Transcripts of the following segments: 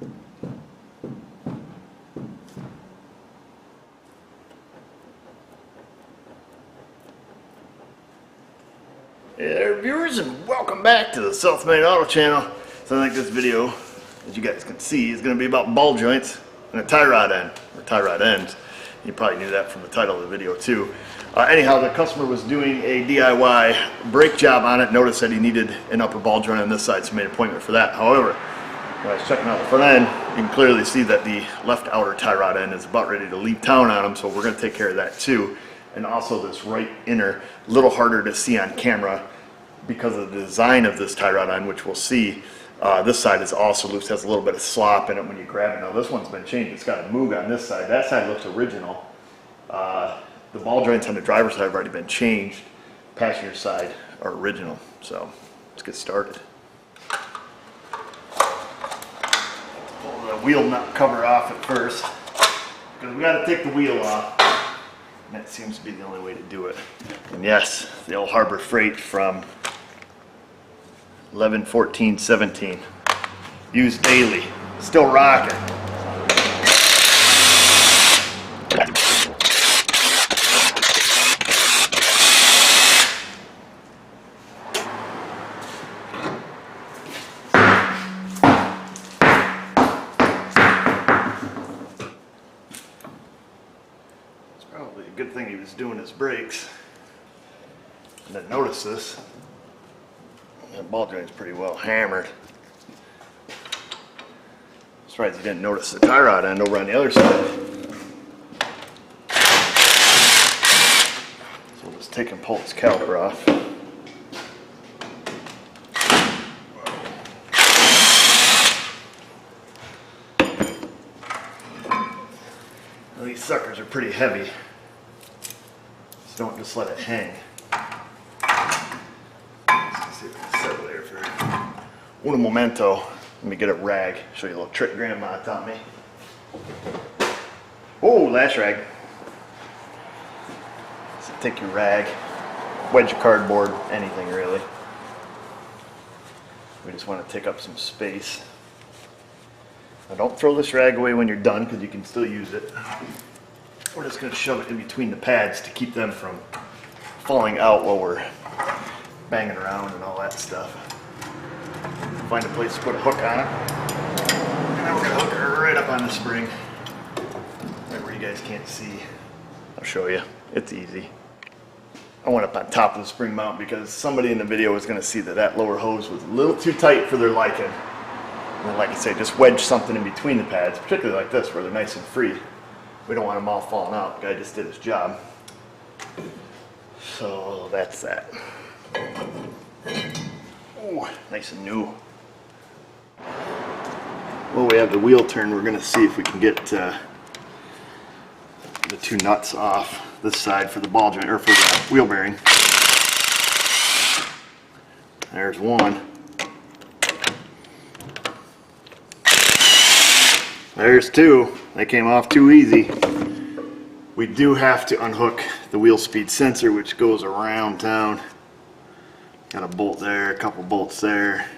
Hey there viewers, and welcome back to the Self-Made Auto channel. So I think this video, as you guys can see, is going to be about ball joints and a tie rod end, or tie rod ends. You probably knew that from the title of the video too. Anyhow, the customer was doing a DIY brake job on it, noticed that he needed an upper ball joint on this side, so made an appointment for that. However, when I was checking out the front end, you can clearly see that the left outer tie rod end is about ready to leave town on him, so we're going to take care of that too. And also this right inner, a little harder to see on camera because of the design of this tie rod end, which we'll see. This side is also loose, has a little bit of slop in it when you grab it. Now this one's been changed, it's got a moog on this side. That side looks original. The ball joints on the driver's side have already been changed. Passenger side are original. So let's get started. Pull the wheel nut cover off at first, because we got to take the wheel off. And that seems to be the only way to do it. And yes, the old Harbor Freight from 11/14/17, used daily, still rocking. It's probably a good thing he was doing his brakes. I didn't notice this. That ball joint's pretty well hammered. Surprised you didn't notice the tie rod end over on the other side. So we'll just take and pull this caliper off. Well, these suckers are pretty heavy, so don't just let it hang. Un momento, let me get a rag, show you a little trick Grandma taught me. Oh, lash rag. So take your rag, wedge your cardboard, anything really. We just want to take up some space. Now don't throw this rag away when you're done, because you can still use it. We're just going to shove it in between the pads to keep them from falling out while we're banging around and all that stuff. Find a place to put a hook on it, and then we're going to hook her right up on the spring, right where you guys can't see. I'll show you. It's easy. I went up on top of the spring mount because somebody in the video was going to see that that lower hose was a little too tight for their liking. And then, like I say, just wedge something in between the pads, particularly like this where they're nice and free. We don't want them all falling out. The guy just did his job. So that's that. Ooh, nice and new. Well, we have the wheel turned. We're going to see if we can get the two nuts off this side for the ball joint, or for the wheel bearing. There's one. There's two. They came off too easy. We do have to unhook the wheel speed sensor, which goes around town. Got a bolt there, a couple bolts there.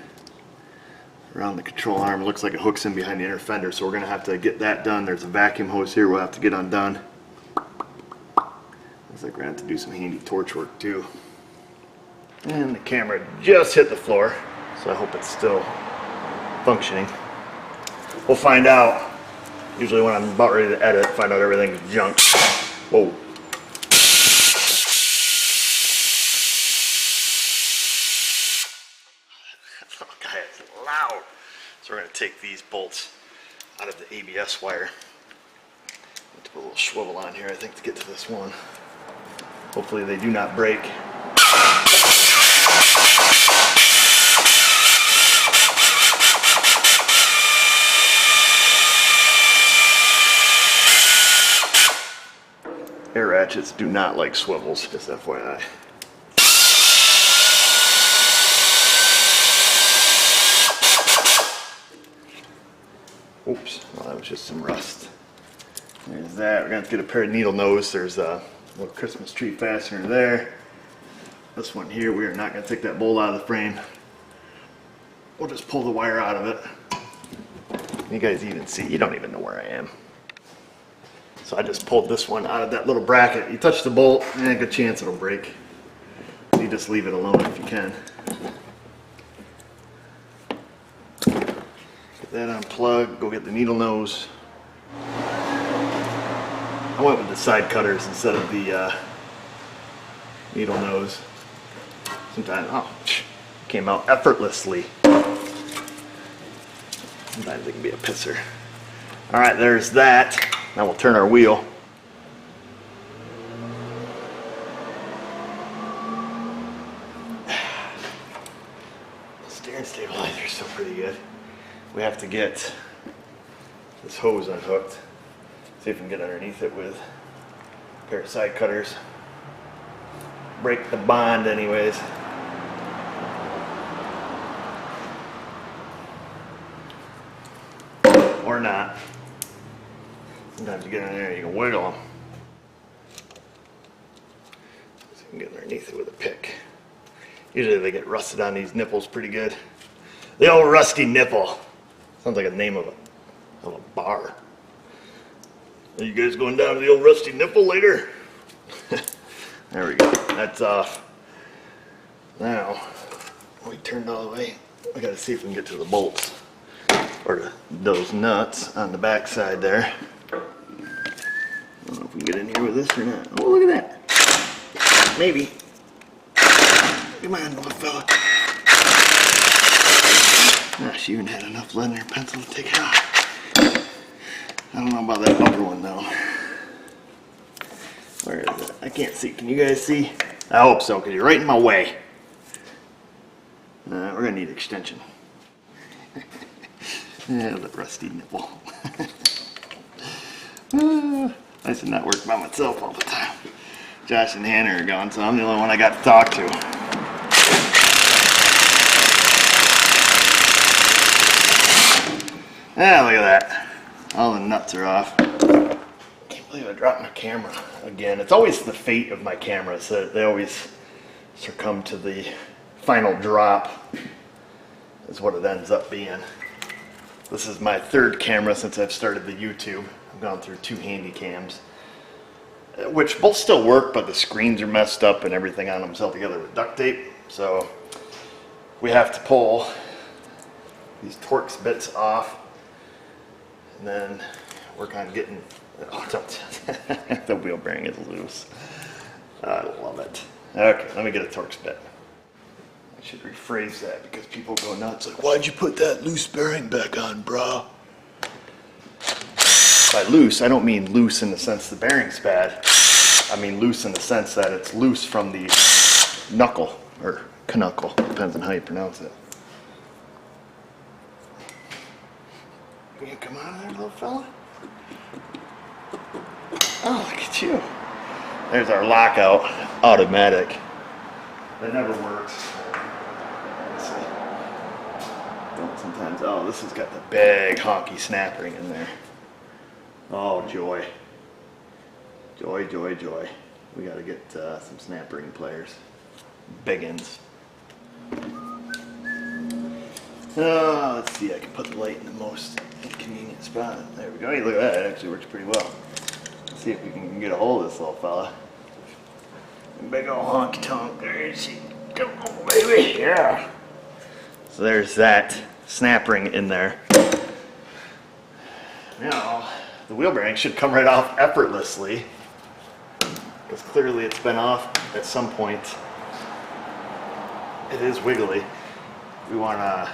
Around the control arm, it looks like it hooks in behind the inner fender, so we're going to have to get that done. There's a vacuum hose here we'll have to get undone. Looks like we're going to have to do some handy torch work too. And the camera just hit the floor, so I hope it's still functioning. We'll find out. Usually when I'm about ready to edit, find out everything's junk. Whoa. Loud. So we're going to take these bolts out of the ABS wire. Let's put a little swivel on here, I think, to get to this one. Hopefully they do not break. Air ratchets do not like swivels, just FYI. Oops, well, that was just some rust. There's that. We're going to have to get a pair of needle nose. There's a little Christmas tree fastener there. This one here, we are not going to take that bolt out of the frame. We'll just pull the wire out of it. You guys even see, you don't even know where I am. So I just pulled this one out of that little bracket. You touch the bolt, and a good chance it'll break. You just leave it alone if you can. Get that unplugged, go get the needle nose. I went with the side cutters instead of the needle nose. Sometimes, oh, came out effortlessly. Sometimes it can be a pisser. All right, there's that. Now we'll turn our wheel. The steering stabilizer is still pretty good. We have to get this hose unhooked. See if we can get underneath it with a pair of side cutters. Break the bond anyways. Or not. Sometimes you get in there and you can wiggle them. So you can get underneath it with a pick. Usually they get rusted on these nipples pretty good. The old rusty nipple. Sounds like a name of a bar. Are you guys going down to the old rusty nipple later? There we go. That's off. Now, we turned all the way. We gotta see if we can get to the bolts. Or those nuts on the back side there. I don't know if we can get in here with this or not. Oh, look at that. Maybe. Come on, little fella. Ah, she even had enough lead in her pencil to take it off. I don't know about that upper one though. Where is it? I can't see. Can you guys see? I hope so, because you're right in my way. We're going to need extension. Yeah, the rusty nipple. I should not work by myself all the time. Josh and Hannah are gone, so I'm the only one I got to talk to. Yeah, look at that. All the nuts are off. Can't believe I dropped my camera again. It's always the fate of my cameras. So they always succumb to the final drop. Is what it ends up being. This is my third camera since I've started the YouTube. I've gone through 2 handy cams, which both still work, but the screens are messed up and everything on them is held together with duct tape. So we have to pull these Torx bits off and then work on getting, oh, the wheel bearing is loose. I love it. Okay, let me get a Torx bit. I should rephrase that because people go nuts like, why'd you put that loose bearing back on, bro? By loose, I don't mean loose in the sense the bearing's bad. I mean loose in the sense that it's loose from the knuckle, or knuckle, depends on how you pronounce it. Can you come out of there, little fella? Oh, look at you. There's our lockout, automatic. That never works. Let's see. Sometimes, oh, this has got the big honky snap ring in there. Oh, joy. Joy, joy, joy. We gotta get some snap ring pliers. Biggins. Oh, let's see, I can put the light in the most inconvenient spot. There we go. Hey, look at that, it actually works pretty well. Let's see if we can get a hold of this little fella. Big old honky tonk. There she come on, baby. Yeah. So there's that snap ring in there. Now, the wheel bearing should come right off effortlessly, because clearly it's been off at some point. It is wiggly. We want to,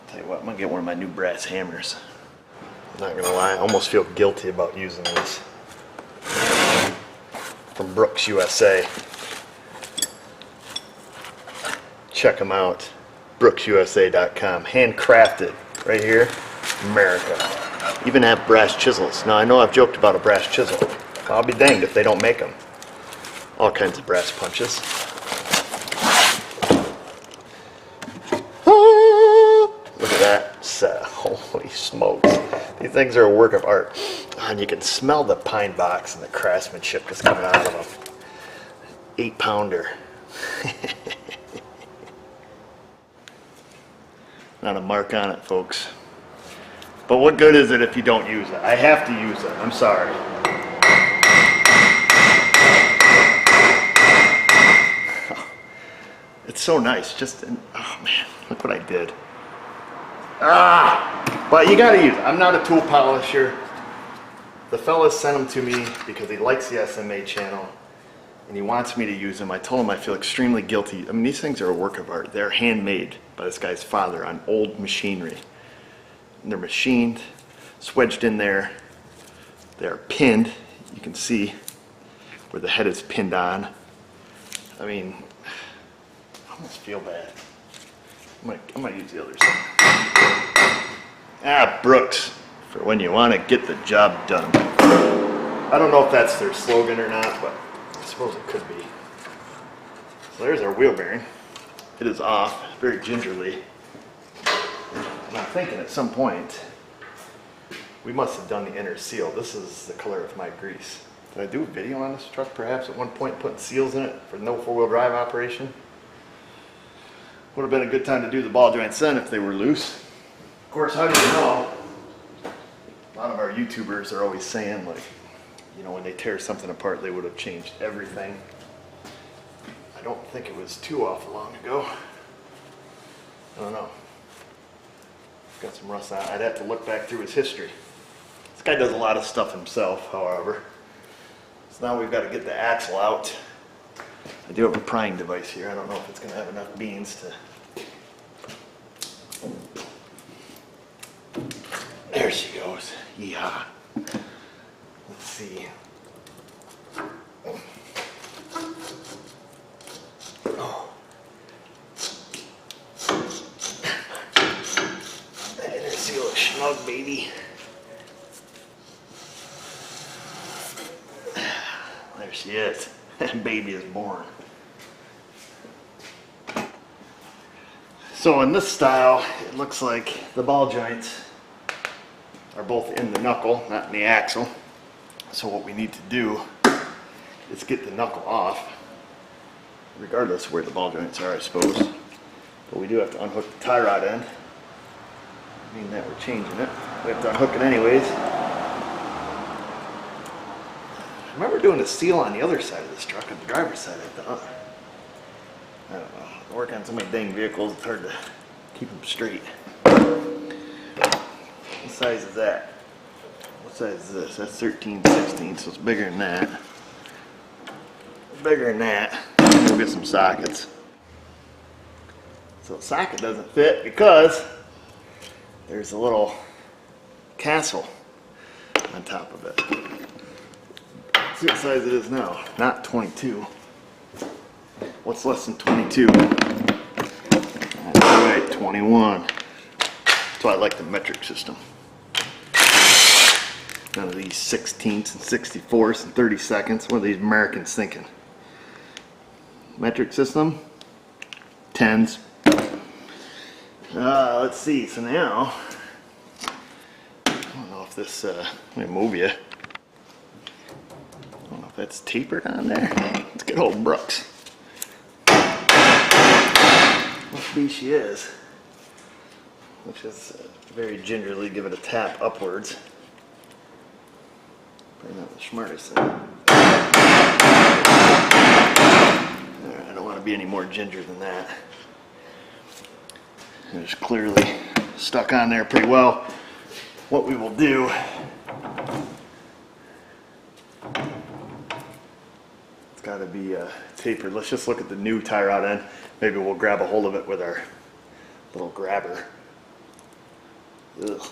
tell you what, I'm going to get one of my new brass hammers. I'm not going to lie, I almost feel guilty about using these. From Brooks USA. Check them out. BrooksUSA.com. Handcrafted right here, America. Even have brass chisels. Now I know I've joked about a brass chisel. I'll be danged if they don't make them. All kinds of brass punches. Look at that set. Holy smokes. These things are a work of art. And you can smell the pine box and the craftsmanship that's coming out of them. 8-pounder. Not a mark on it, folks. But what good is it if you don't use it? I have to use it. I'm sorry. It's so nice. Just, oh man, look what I did. But you gotta use it. I'm not a tool polisher. The fella sent them to me because he likes the SMA channel and he wants me to use them. I told him I feel extremely guilty. I mean, these things are a work of art. They're handmade by this guy's father on old machinery. And they're machined, swedged in there. They're pinned. You can see where the head is pinned on. I mean, I almost feel bad. I might use the other side. Brooks, for when you want to get the job done. I don't know if that's their slogan or not, but I suppose it could be. So there's our wheel bearing. It is off, very gingerly. And I'm thinking at some point, we must have done the inner seal. This is the color of my grease. Did I do a video on this truck perhaps at one point, putting seals in it for no four-wheel drive operation? Would have been a good time to do the ball joints then if they were loose. Of course, how do you know? A lot of our YouTubers are always saying, like, you know, when they tear something apart, they would have changed everything. I don't think it was too awful long ago. I don't know. Got some rust on it. I'd have to look back through his history. This guy does a lot of stuff himself, however. So now we've got to get the axle out. I do have a prying device here. I don't know if it's going to have enough beans to... There she goes. Yeehaw. Let's see. Oh. That inner seal is snug, baby. There she is. That baby is born. So in this style, it looks like the ball joints are both in the knuckle, not in the axle. So what we need to do is get the knuckle off, regardless of where the ball joints are, I suppose. But we do have to unhook the tie rod end. Meaning that we're changing it. We have to unhook it anyways. I remember doing a seal on the other side of this truck, on the driver's side, I thought. I don't know. I work on so many dang vehicles, it's hard to keep them straight. What size is that? What size is this? That's 13/16, so it's bigger than that. Bigger than that. We'll get some sockets. So the socket doesn't fit because there's a little castle on top of it. See what size it is now. Not 22. What's less than 22? That's right, 21. That's why I like the metric system. None of these 16ths and 64ths and 32nds. What are these Americans thinking? Metric system, 10s. Let's see, so now, I don't know if this, let me move you. I don't know if that's tapered on there. Let's get old Brooks. Must be she is. Which is very gingerly give it a tap upwards. Probably not the smartest thing. I don't want to be any more ginger than that. It's clearly stuck on there pretty well. What we will do, it's got to be tapered. Let's just look at the new tie rod end. Maybe we'll grab a hold of it with our little grabber. Ugh.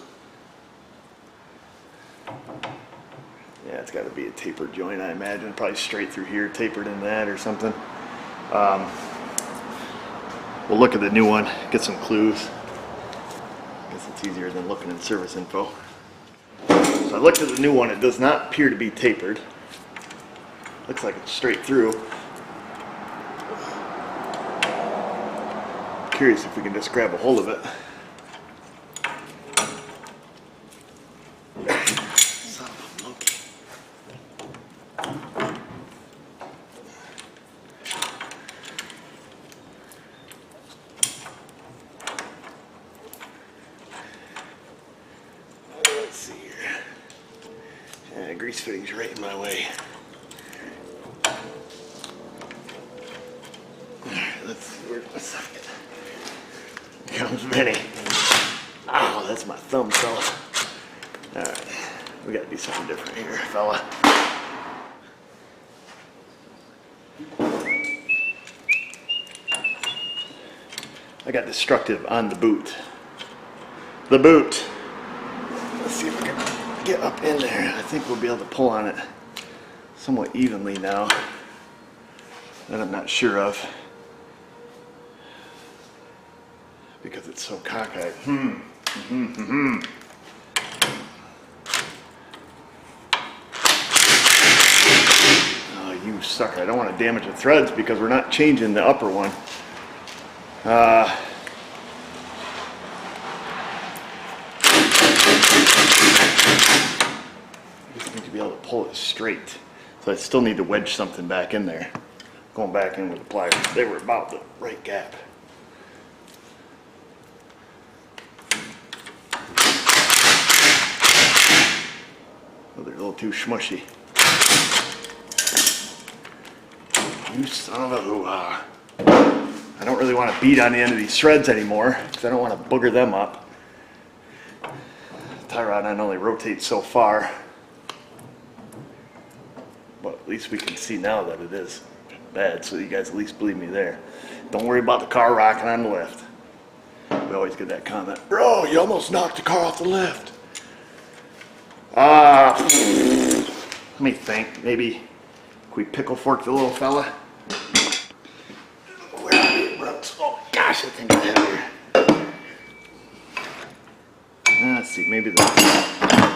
Yeah, it's got to be a tapered joint, I imagine. Probably straight through here, tapered in that or something. We'll look at the new one, get some clues. I guess it's easier than looking in service info. So I looked at the new one. It does not appear to be tapered. Looks like it's straight through. Curious if we can just grab a hold of it. Son of a monkey. see here. Grease fitting's right in my way. Let's see, where's my socket? Here comes Vinny. Oh, that's my thumb, fella. Alright, we gotta do something different here, fella. I got destructive on the boot. The boot. Let's see if I can get up in there. I think we'll be able to pull on it somewhat evenly now. That I'm not sure of. Because it's so cockeyed. Oh, you sucker. I don't want to damage the threads because we're not changing the upper one. I just need to be able to pull it straight. So I still need to wedge something back in there. Going back in with the pliers. They were about the right gap. Oh, they're a little too smushy. You son of a hoo-ha. I don't really want to beat on the end of these threads anymore because I don't want to booger them up. Tie rod end only rotates so far. But at least we can see now that it is bad, so you guys at least believe me there. Don't worry about the car rocking on the lift. We always get that comment, bro, you almost knocked the car off the lift. Let me think, maybe can we pickle fork the little fella? Where are you, Brooks? Oh gosh, I think I have here. Let's see, maybe the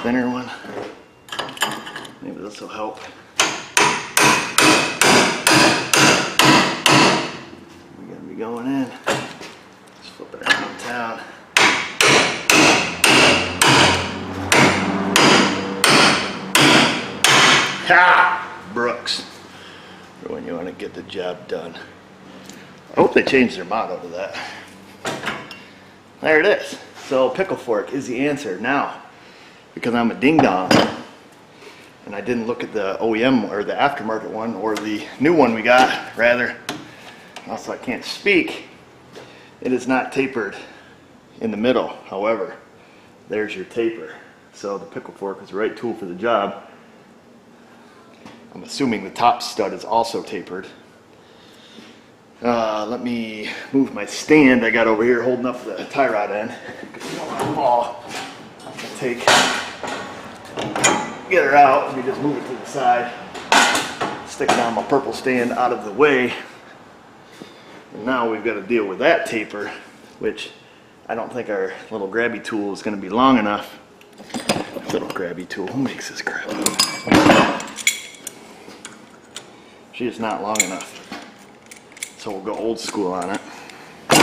thinner one. Maybe this will help. We're gonna be going in. Just flip it around town. Ha! Brooks. For when you want to get the job done. I hope they changed their motto to that. There it is. So pickle fork is the answer. Now, because I'm a ding dong and I didn't look at the OEM or the aftermarket one or the new one we got, rather, also I can't speak, it is not tapered in the middle. However, there's your taper. So the pickle fork is the right tool for the job. I'm assuming the top stud is also tapered. Let me move my stand I got over here holding up the tie rod end. Because you don't want to fall. I'm going to get her out. Let me just move it to the side. Stick it on my purple stand out of the way. And now we've got to deal with that taper, which I don't think our little grabby tool is going to be long enough. Little grabby tool. Who makes this crap? She is not long enough. So we'll go old school on it. Put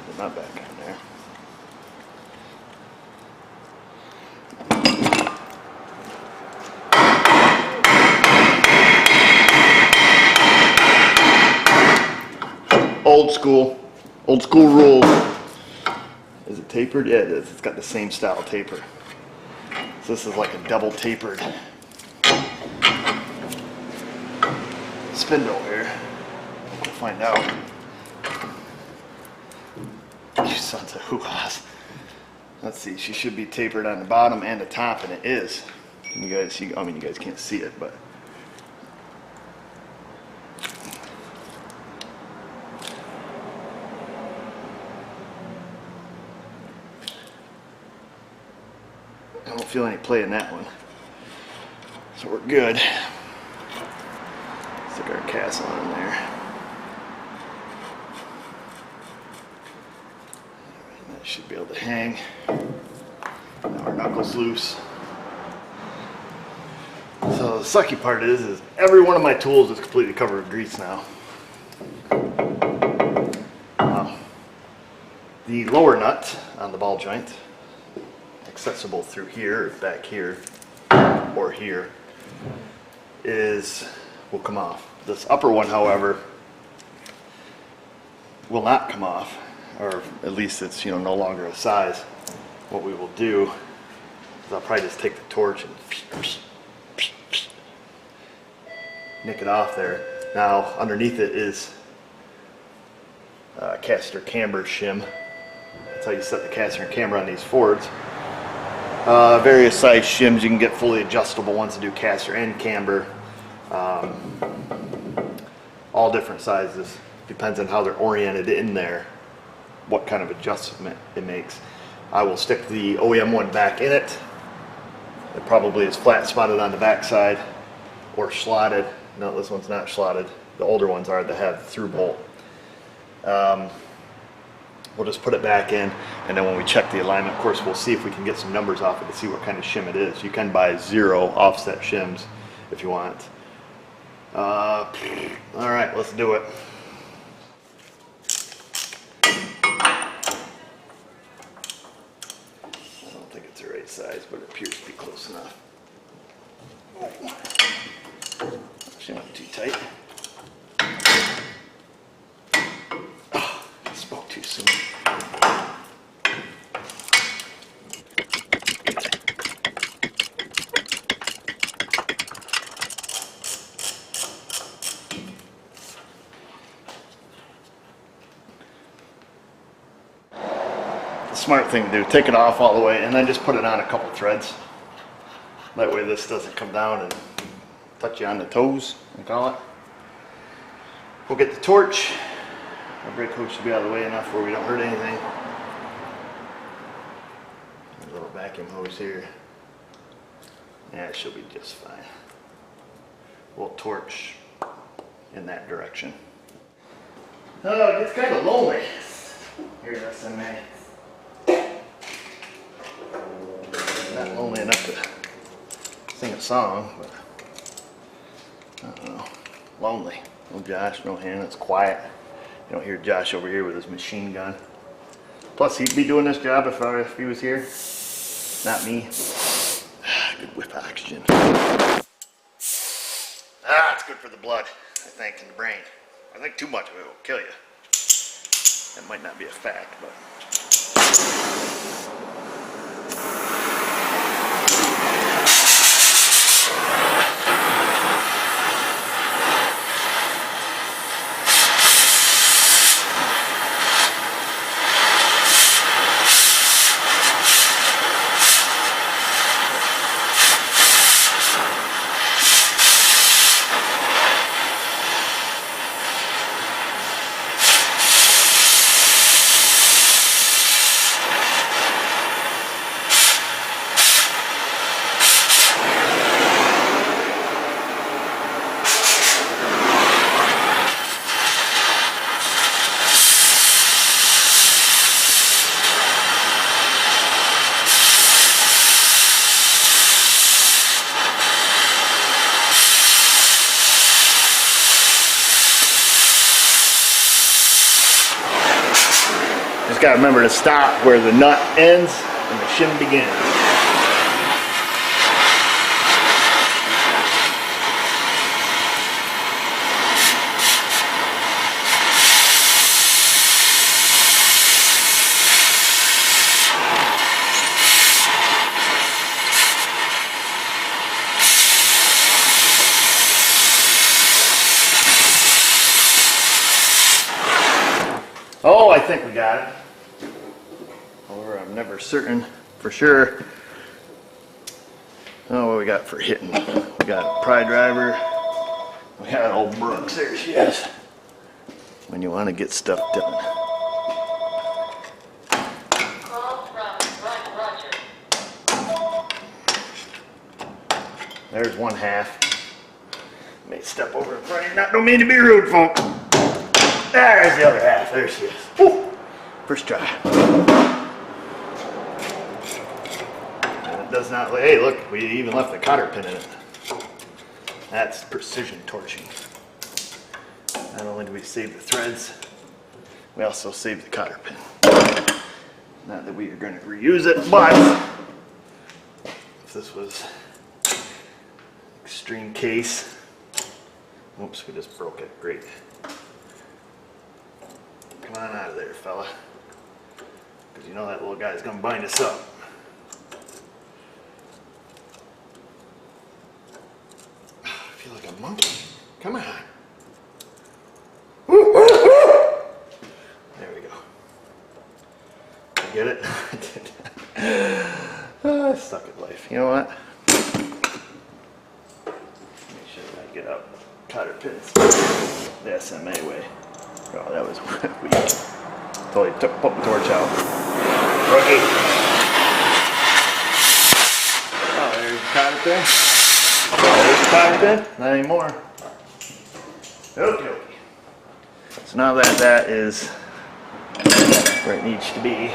the nut back on there. Old school rules. Is it tapered? Yeah, it is. It's got the same style taper. So this is like a double tapered spindle here. We'll find out. You sons of hoo-has. Let's see, she should be tapered on the bottom and the top, and it is. Can you guys see? I mean, you guys can't see it, but I don't feel any play in that one. So we're good. Stick our castle on there. That should be able to hang. Now our knuckles loose. So the sucky part is every one of my tools is completely covered with grease now. The lower nut on the ball joint, accessible through here, back here, or here, will come off. This upper one, however, will not come off, or at least it's no longer a size. what we will do is I'll probably just take the torch and nick it off there. Now underneath it is caster camber shim. That's how you set the caster and camber on these Fords. Various size shims you can get, fully adjustable ones to do caster and camber. All different sizes. Depends on how they're oriented in there, what kind of adjustment it makes. I will stick the OEM one back in it. It probably is flat spotted on the back side or slotted. No, this one's not slotted. The older ones are that have through bolt. We'll just put it back in, and then when we check the alignment, of course, we'll see if we can get some numbers off it to see what kind of shim it is. You can buy 0 offset shims if you want. All right, let's do it. I don't think it's the right size, but it appears to be close enough. She went too tight. Oh, I spoke too soon. Smart thing to do, take it off all the way and then just put it on a couple threads. That way this doesn't come down and touch you on the toes, we call it. We'll get the torch. Our brake hose should be out of the way enough where we don't hurt anything. A little vacuum hose here. Yeah, it should be just fine. We'll torch in that direction. Oh, it gets kind of lonely here at SMA. Not lonely enough to sing a song, but I don't know. Lonely. No Josh, no Hannah. It's quiet. You don't hear Josh over here with his machine gun. Plus, he'd be doing this job if he was here. Not me. Good whiff of oxygen. It's good for the blood, I think, and the brain. I think too much of it will kill you. That might not be a fact, but. Just got to remember to stop where the nut ends and the shim begins. Oh, I think we got it. However, I'm never certain for sure. Oh, what we got for hitting? We got a pry driver. We got old Brooks. There she is. When you want to get stuff done. There's one half. May step over in front of you. Don't mean to be rude, folks. There's the other half. There she is. Woo. First try. And it does not. Hey, look, we even left the cotter pin in it. That's precision torching. Not only do we save the threads, we also save the cotter pin. Not that we are going to reuse it, but if this was extreme case, oops, we just broke it. Great. Come on out of there, fella. Because you know that little guy's going to bind us up. monkey. Come on. There we go. You get it? I suck at life. You know what? Make sure I get up. Cotter pins. The SMA way. Oh, that was weak. Totally put the torch out. Rookie. Oh, there's the cotter pin. Oh, there's the cotter pin. Not anymore. Okay. So now that that is where it needs to be,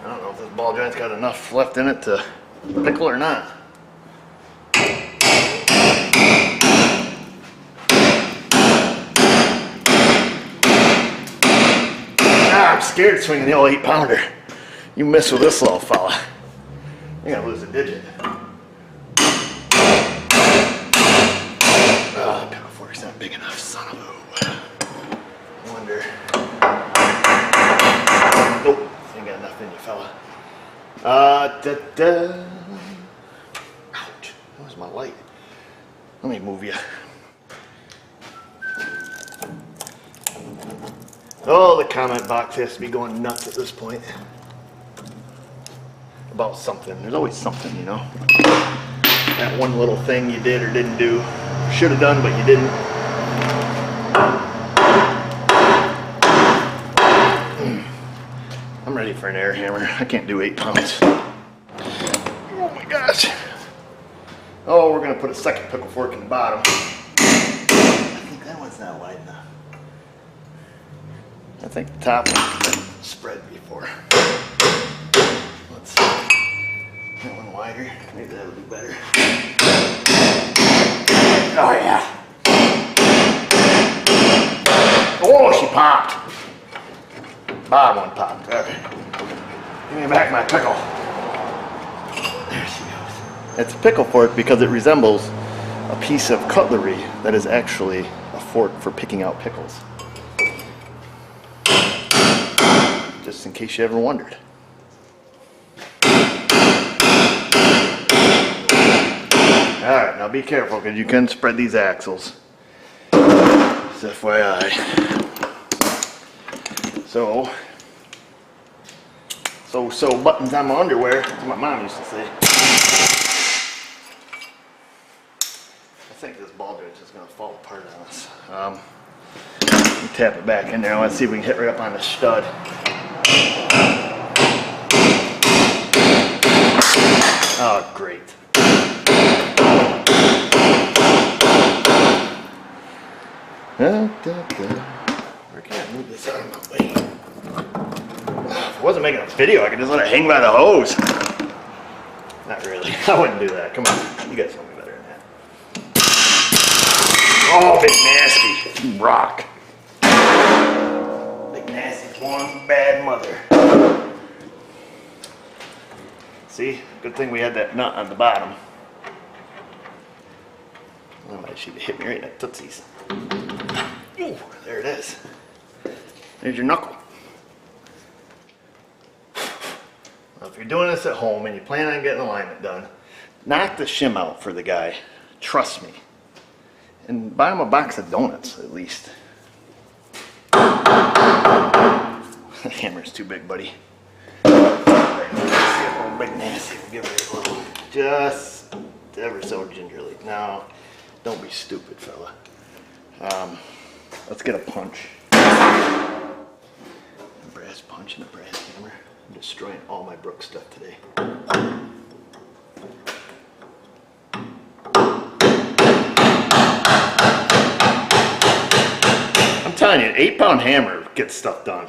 I don't know if this ball joint's got enough left in it to pickle or not. I'm scared swinging the old 8-pounder. You mess with this little fella, you're gonna lose a digit. Oh, the pickle fork's not big enough, son of a. I wonder. Nope, ain't got enough in you, fella. Ouch, that was my light. Let me move you. Oh, the comment box has to be going nuts at this point. About something. There's always something, you know. That one little thing you did or didn't do. Should have done, but you didn't. I'm ready for an air hammer. I can't do 8 pounds. Oh my gosh. Oh, we're going to put a second pickle fork in the bottom. I think that one's not wide enough. I think the top one's been spread before. Let's see. That one wider. Maybe that'll do better. Oh yeah. Oh, she popped. Bottom one popped. Okay. Give me back my pickle. There she goes. It's a pickle fork because it resembles a piece of cutlery that is actually a fork for picking out pickles. Just in case you ever wondered. Alright, now be careful because you can spread these axles. Just FYI. So buttons on my underwear, as my mom used to say. I think this ball joint is just going to fall apart on us. Tap it back in there. Let's see if we can hit right up on the stud. Oh, great. I can't move this out of my way. If I wasn't making a video, I could just let it hang by the hose. Not really. I wouldn't do that. Come on. You guys know me better than that. Oh, big nasty. You rock. Big nasty one bad mother. See? Good thing we had that nut on the bottom. Otherwise she'd hit me right in the tootsies. Ooh, there it is. There's your knuckle. Now, if you're doing this at home and you plan on getting alignment done, knock the shim out for the guy. Trust me. And buy him a box of donuts, at least. The hammer's too big, buddy. Big nasty. We'll give it a little, just ever so gingerly. Now, don't be stupid, fella. Let's get a punch. A brass punch and a brass hammer. I'm destroying all my Brooks stuff today. I'm telling you, an 8-pound hammer gets stuff done.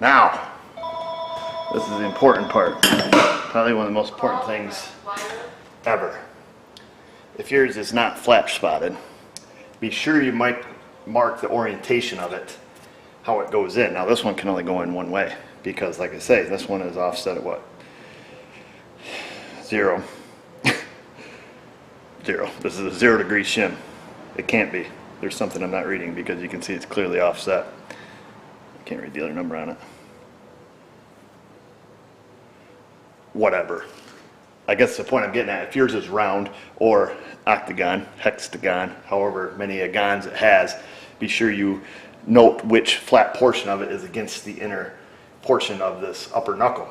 Now, this is the important part. Probably one of the most important things ever. If yours is not flap spotted, be sure you might mark the orientation of it, how it goes in. Now this one can only go in one way because, like I say, this one is offset at what? 0. 0. This is a 0 degree shim. It can't be. There's something I'm not reading because you can see it's clearly offset. I can't read the other number on it. Whatever. I guess the point I'm getting at, if yours is round or octagon, hexagon, however many agons it has, be sure you note which flat portion of it is against the inner portion of this upper knuckle,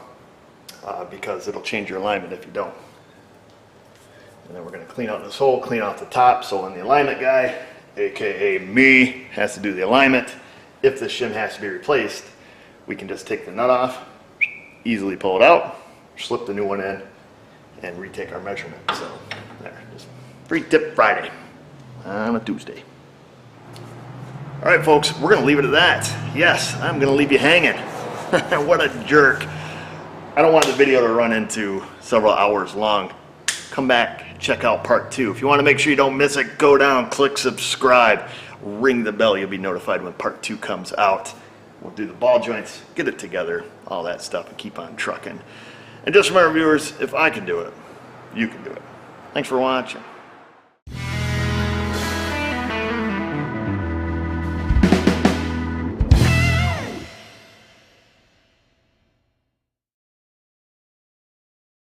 because it'll change your alignment if you don't. And then we're going to clean out this hole, clean out the top, so when the alignment guy, aka me, has to do the alignment, if the shim has to be replaced, we can just take the nut off, easily pull it out, slip the new one in, and retake our measurement. So there, just free tip Friday on a Tuesday. All right, folks, we're going to leave it at that. Yes, I'm going to leave you hanging. What a jerk. I don't want the video to run into several hours long. Come back, check out part 2. If you want to make sure you don't miss it, go down, click subscribe, ring the bell. You'll be notified when part 2 comes out. We'll do the ball joints, get it together, all that stuff, and keep on trucking. And just remember, viewers, if I can do it, you can do it. Thanks for watching.